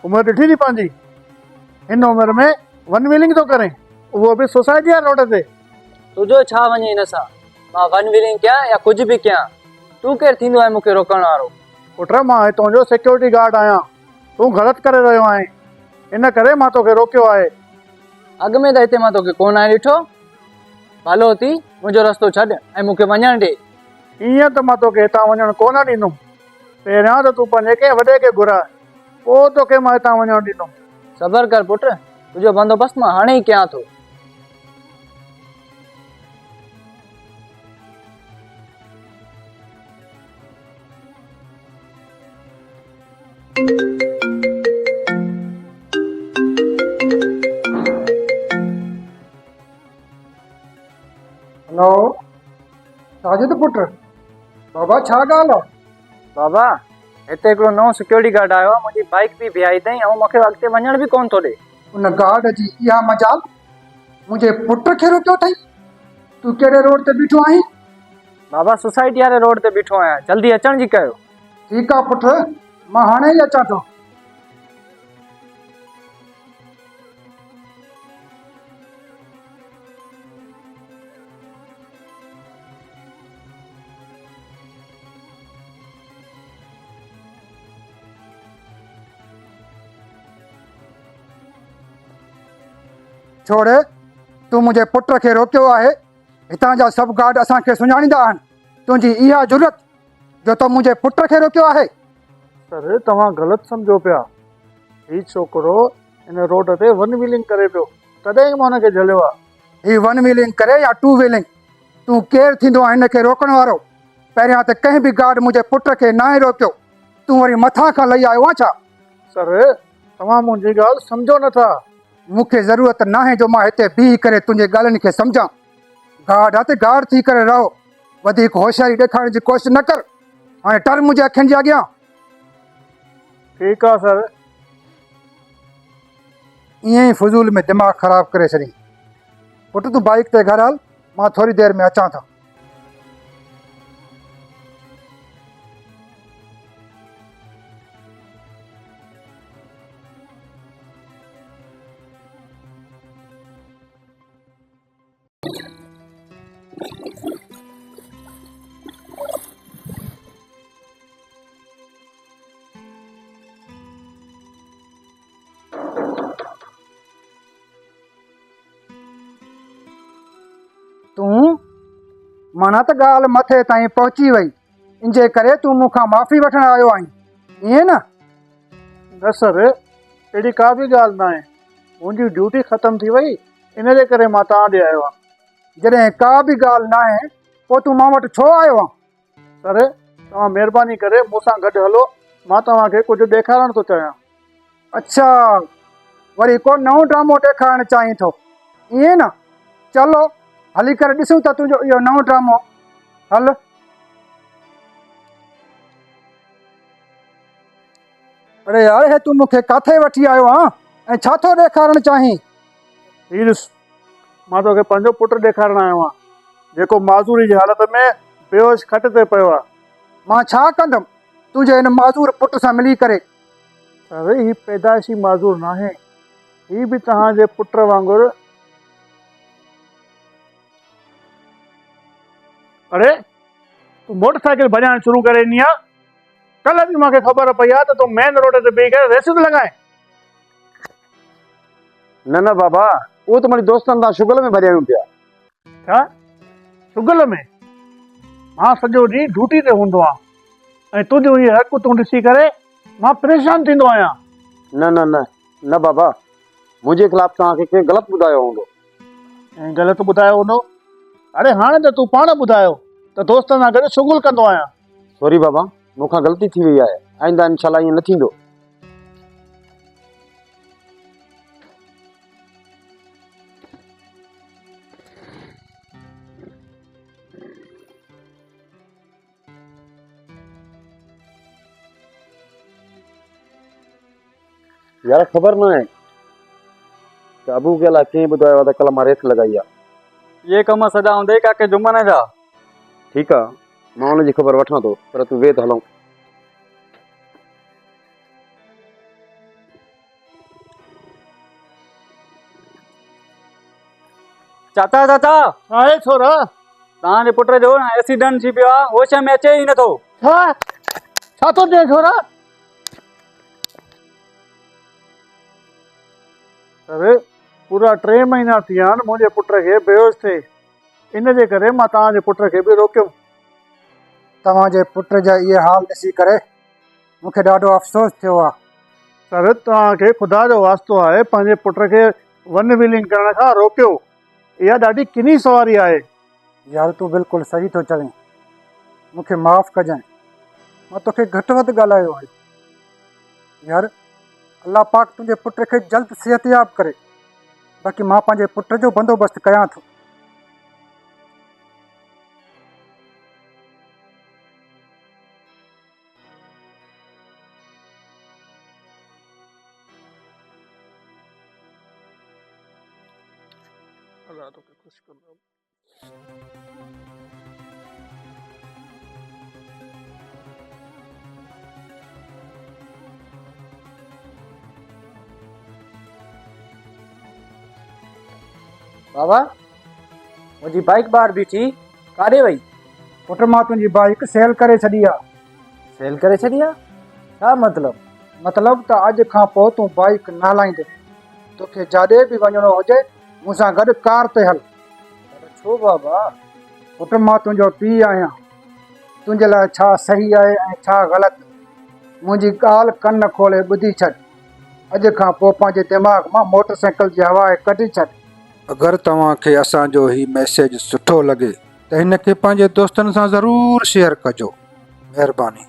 उम्र ॾिठी थी पंहिंजी, हिन उम्र में वन व्हीलिंग थो करे, उहो बि सोसाइटी वारे रोड ते। तुझो छा वञे हिन सां? मां वन व्हीलिंग कयां या कुझु बि कयां, तूं केरु थींदो आहे मूंखे रोकण वारो? पुट मां हितां जो सिक्योरिटी गार्ड आहियां, तूं ग़लति करे रहियो आहीं, इन करे मां तोखे रोकियो आहे। अॻु में त हिते मां तोखे कोन आहे ॾिठो। भलो थी मुंहिंजो रस्तो छॾ ऐं मूंखे वञणु ॾे। ईअं त मां तोखे हितां वञणु कोन ॾींदुमि। पहिरियां त तूं पंहिंजे कंहिं वॾे खे घुराए, पोइ तोखे मां हितां वञणु ॾींदुमि। सबर कर पुट, तुंहिंजो बंदोबस्तु मां हाणे ई कयां थो। हेलो साजिद पुट, बाबा छा ॻाल्हि आहे? बाबा हिते हिकिड़ो नओं सिक्योरिटी गार्ड आयो आहे, मुंहिंजी बाइक बि बीहाई अथई ऐं मूंखे अॻिते वञण बि कोन थो ॾे। उन गार्ड जी इहा मजाल, मुंहिंजे पुट खे रोकियो अथई। तूं कहिड़े रोड ते बीठो आहीं? बाबा सोसाइटी वारे रोड ते बीठो आहियां, जल्दी अचण जी कयो। ठीकु आहे पुट, मां हाणे ई अचां थो। छोड़े, तूं मुंहिंजे पुट खे रोकियो आहे। हितां जा सभु गार्ड असांखे सुञाणींदा आहिनि। तुंहिंजी इहा ज़रूरत जो तो मुंहिंजे पुट खे रोकियो आहे। सर तव्हां ग़लति सम्झो पिया। हीउ छोकिरो इन रोड ते वन व्हीलिंग करे पियो, तॾहिं मां हुनखे झलियो आहे। हीउ वन व्हीलिंग करे या टू व्हीलिंग, तूं केरु थींदो आहे हिन खे रोकण वारो? पहिरियां त कंहिं बि गार्ड मुंहिंजे पुट खे न आहे रोकियो, तूं वरी मथां खां लही आयो आहे छा? सर तव्हां मुंहिंजी ॻाल्हि सम्झो नथा। मूंखे ज़रूरत न आहे जो मां हिते बीह करे तुंहिंजे ॻाल्हियुनि खे सम्झां। गार्ड आहे त गार्ड थी करे रहो, वधीक होशियारी ॾेखारण जी कोशिशि न कर। हाणे टर मुंहिंजे अखियुनि जे अॻियां। ठीकु आहे सर। ईअं ई फज़ूल में दिमाग़ ख़राबु करे छॾी। पुट तूं बाइक ते घर हल, मां थोरी देरि में अचां थो। तूं माना त ॻाल्हि मथे ताईं पहुची वई, इनजे करे तूं मूंखां माफ़ी वठण आयो आहीं, ईअं न? न सर, अहिड़ी का बि ॻाल्हि न आहे। मुंहिंजी ड्यूटी ख़तम थी वई, इन जे करे मां तव्हां ॾे आयो आहियां। जॾहिं का बि ॻाल्हि न आहे पोइ तूं मां वटि छो आयो आहे? सर तव्हां महिरबानी करे मूंसां गॾु हलो, मां तव्हांखे कुझु ॾेखारणु थो चाहियां। अच्छा, वरी को नओं ड्रामो ॾेखारणु चाहीं थो, ईअं न? चलो हली करे ॾिसूं था तुंहिंजो इहो नओं ड्रामो। हल। अरे यार, हे तूं मूंखे किथे वठी आयो आहे ऐं छा थो ॾेखारणु चाहीं? हीउ ॾिस, मां तोखे पंहिंजो पुटु ॾेखारणु आयो आहियां, जेको माज़ूरी जी हालत में बेहोश खट ते पियो आहे। मां छा कंदुमि तुंहिंजे हिन माज़ूर पुट सां मिली करे? अरे हीउ पैदाइशी माज़ूर न आहे, हीउ बि तव्हांजे पुट वांगुरु। अरे तूं मोटरसाइकिल भॼाइण शुरू करे ॾिनी आहे? कल्ह बि मूंखे ख़बर पई आहे त तूं मेन रोड ते बीह करे रेसियूं लॻाए। न न बाबा, उहो त मुंहिंजे दोस्तनि सां शुगल में भॼायूं पिया। छा शुगल में? मां सॼो ॾींहुं ड्यूटी ते हूंदो आहियां ऐं तुंहिंजूं इहे हरकतूं ॾिसी करे मां परेशान थींदो आहियां। न न न न बाबा, मुंहिंजे ख़िलाफ़ तव्हांखे कंहिं ग़लति ॿुधायो हूंदो। ऐं ग़लति ॿुधायो हूंदो? अरे हाणे त तूं पाण ॿुधायो त दोस्तनि सां गॾु शुगल कंदो आहियां। सॉरी बाबा, मूंखां ग़लती थी वई आहे, आइंदा इंशाल्लाह ईअं न थींदो। यार ख़बर न आहे त अबू के लाइ कीअं ॿुधायो आहे त कल्ह मां रेस लॻाई आहे। ये कम सॼा हूंदई काके जुम्मन जा। ठीकु आहे, मां हुनजी ख़बर वठां थो, पर तूं वेह त हलूं। चाचा चाचा आहे छोरा तव्हांजे पुट जो न एक्सीडेंट थी पियो आहे होश में अचे ई नथो। छा छा थो थिए छोरा? अरे पूरा 3 महीना थी विया आहिनि मुंहिंजे पुट खे बेहोश थिए, इन जे करे मां तव्हांजे पुट खे बि रोकियो। तव्हांजे पुट जा इहे हाल ॾिसी करे मूंखे ॾाढो अफ़सोस थियो आहे। सर तव्हांखे ख़ुदा जो वास्तो आहे पंहिंजे पुट खे वन व्हीलिंग करण खां रोकियो। इहा ॾाढी किनी सवारी आहे। यार तूं बिल्कुलु सही थो चवें, मूंखे माफ़ु कजांइ, मां तोखे घटि वधि ॻाल्हायो आहे। यार अल्लाह पाक तुंहिंजे पुट खे जल्द सिहतयाब करे, बाक़ी मां पंहिंजे पुट जो बंदोबस्तु कयां थो। अल्लाह तोखे ख़ुशि कंदो। बाबा मुंहिंजी बाइक ॿाहिरि बीठी काॾे वई? पुट मां तुंहिंजी बाइक सेल करे छॾी आहे। सेल करे छॾी आहे? छा मतिलबु? मतिलबु त अॼु खां पोइ तूं बाइक न हलाईंदे, तोखे जाॾे बि वञिणो हुजे मूंसां गॾु कार ते हल। छो बाबा? पुट मां तुंहिंजो पीउ आहियां, तुंहिंजे लाइ छा सही आहे ऐं छा ग़लति मुंहिंजी ॻाल्हि कन खोले ॿुधी छॾ। अॼु खां पोइ पंहिंजे दिमाग़ मां मोटरसाइकिल जी हवा कढी छॾ। अगरि तव्हांखे असांजो ही मैसेज सुठो लॻे त हिन खे पंहिंजे दोस्तनि सां ज़रूरु शेयर कजो। महिरबानी।